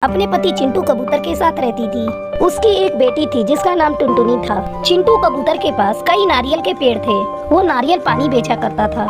अपने पति चिंटू कबूतर के साथ रहती थी। उसकी एक बेटी थी जिसका नाम टुनटुनी था। चिंटू कबूतर के पास कई नारियल के पेड़ थे। वो नारियल पानी बेचा करता था।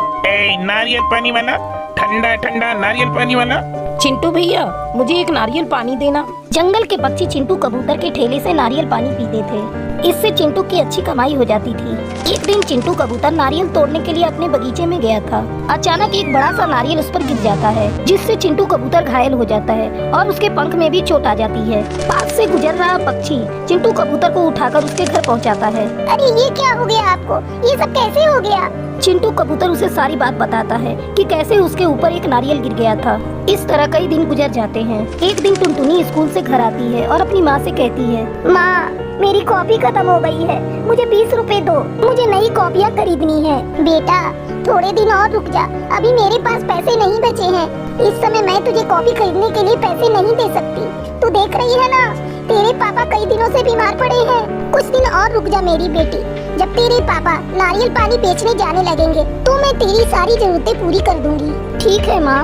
नारियल पानी वाला, ठंडा ठंडा नारियल पानी वाला। चिंटू भैया, मुझे एक नारियल पानी देना। जंगल के पक्षी चिंटू कबूतर के ठेले से नारियल पानी पीते थे। इससे चिंटू की अच्छी कमाई हो जाती थी। एक दिन चिंटू कबूतर नारियल तोड़ने के लिए अपने बगीचे में गया था। अचानक एक बड़ा सा नारियल उस पर गिर जाता है, जिससे चिंटू कबूतर घायल हो जाता है और उसके पंख में भी चोट आ जाती है। पास से गुजर रहा पक्षी चिंटू कबूतर को उठाकर उसके घर पहुंचाता है। अरे ये क्या हो गया आपको? ये सब कैसे हो गया? चिंटू कबूतर उसे सारी बात बताता है कि कैसे उसके ऊपर एक नारियल गिर गया था। इस तरह कई दिन गुजर जाते हैं। एक दिन टुनटुनी स्कूल से घर आती है और अपनी माँ से कहती है, माँ, मेरी कॉपी खत्म हो गई है, मुझे 20 रुपए दो, मुझे नई कॉपियाँ खरीदनी है। बेटा, थोड़े दिन और रुक जा, अभी मेरे पास पैसे नहीं बचे हैं। इस समय मैं तुझे कॉपी खरीदने के लिए पैसे नहीं दे सकती। तू देख रही है ना, तेरे पापा कई दिनों से बीमार पड़े हैं। कुछ दिन और रुक जा मेरी बेटी। जब तेरे पापा नारियल पानी बेचने जाने लगेंगे तो मैं तेरी सारी जरूरतें पूरी कर दूंगी। ठीक है माँ।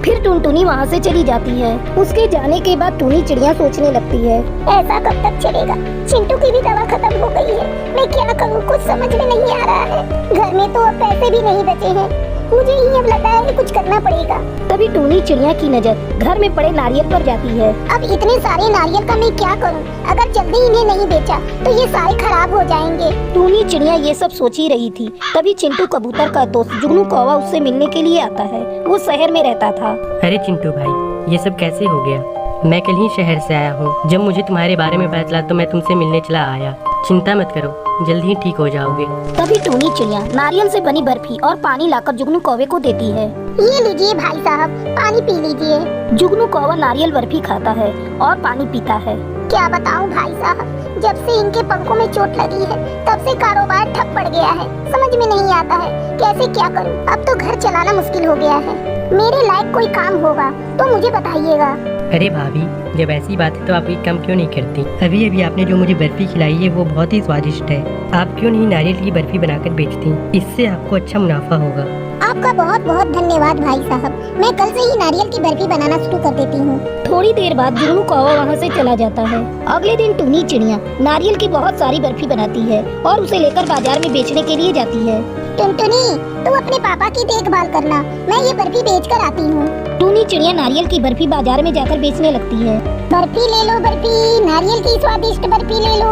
फिर टुनटुनी वहाँ से चली जाती है। उसके जाने के बाद टूनी चिड़िया सोचने लगती है, ऐसा कब तक चलेगा? चिंटू की भी दवा खत्म हो गई है, मैं क्या करूँ, कुछ समझ में नहीं आ रहा है। घर में तो अब पैसे भी नहीं बचे हैं, मुझे ही अब लगता है कि कुछ करना पड़ेगा। तभी टूनी चिड़िया की नजर घर में पड़े नारियल पर जाती है। अब इतने सारे नारियल का मैं क्या करूं? अगर जल्दी इन्हें नहीं बेचा तो ये सारे खराब हो जाएंगे। टूनी चिड़िया ये सब सोच ही रही थी। तभी चिंटू कबूतर का दोस्त जुगनू कौवा उससे मिलने के लिए आता है। वो शहर में रहता था। अरे चिंटू भाई, ये सब कैसे हो गया? मैं कल ही शहर से आया हूँ। जब मुझे तुम्हारे बारे में पता चला तो मैं तुमसे मिलने चला आया। चिंता मत करो, जल्द ही ठीक हो जाओगे। तभी टूनी चिड़िया नारियल से बनी बर्फी और पानी लाकर जुगनू कौवे को देती है। ये लीजिए भाई साहब, पानी पी लीजिए। जुगनू कौवा नारियल बर्फी खाता है और पानी पीता है। क्या बताऊं भाई साहब, जब से इनके पंखों में चोट लगी है तब से कारोबार ठप पड़ गया है। समझ में नहीं आता है कैसे क्या करूं। अब तो घर चलाना मुश्किल हो गया है। मेरे लायक कोई काम होगा तो मुझे बताइएगा। अरे भाभी, जब ऐसी बात है तो आप एक काम क्यों नहीं करती? अभी अभी आपने जो मुझे बर्फी खिलाई है वो बहुत ही स्वादिष्ट है। आप क्यों नहीं नारियल की बर्फी बनाकर बेचती? इससे आपको अच्छा मुनाफा होगा। आपका बहुत बहुत धन्यवाद भाई साहब। मैं कल से ही नारियल की बर्फी बनाना शुरू कर देती हूँ। थोड़ी देर बाद जुगनू कौवा वहाँ से चला जाता है। अगले दिन टूनी चिड़िया नारियल की बहुत सारी बर्फी बनाती है और उसे लेकर बाजार में बेचने के लिए जाती है। टुनटुनी, तू अपने पापा की देखभाल करना, मैं ये बर्फी बेच कर आती हूँ। टूनी चिड़िया नारियल की बर्फी बाजार में जाकर बेचने लगती है। बर्फी ले लो बर्फी, नारियल की स्वादिष्ट बर्फी ले लो।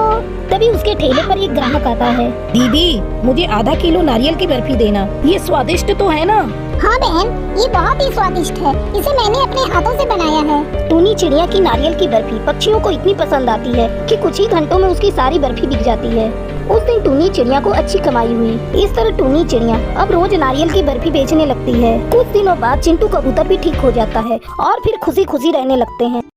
तभी उसके ठेले पर एक ग्राहक आता है। दीदी, मुझे आधा किलो नारियल की बर्फी देना। ये स्वादिष्ट तो है ना? हाँ बहन, ये बहुत ही स्वादिष्ट है, इसे मैंने अपने हाथों से बनाया है। टूनी चिड़िया की नारियल की बर्फी पक्षियों को इतनी पसंद आती है कि कुछ ही घंटों में उसकी सारी बर्फी बिक जाती है। उस दिन टूनी चिड़िया को अच्छी कमाई हुई। इस तरह टूनी चिड़िया अब रोज नारियल की बर्फी बेचने लगती है। कुछ दिनों बाद चिंटू कबूतर भी ठीक हो जाता है और फिर खुशी खुशी रहने लगते हैं।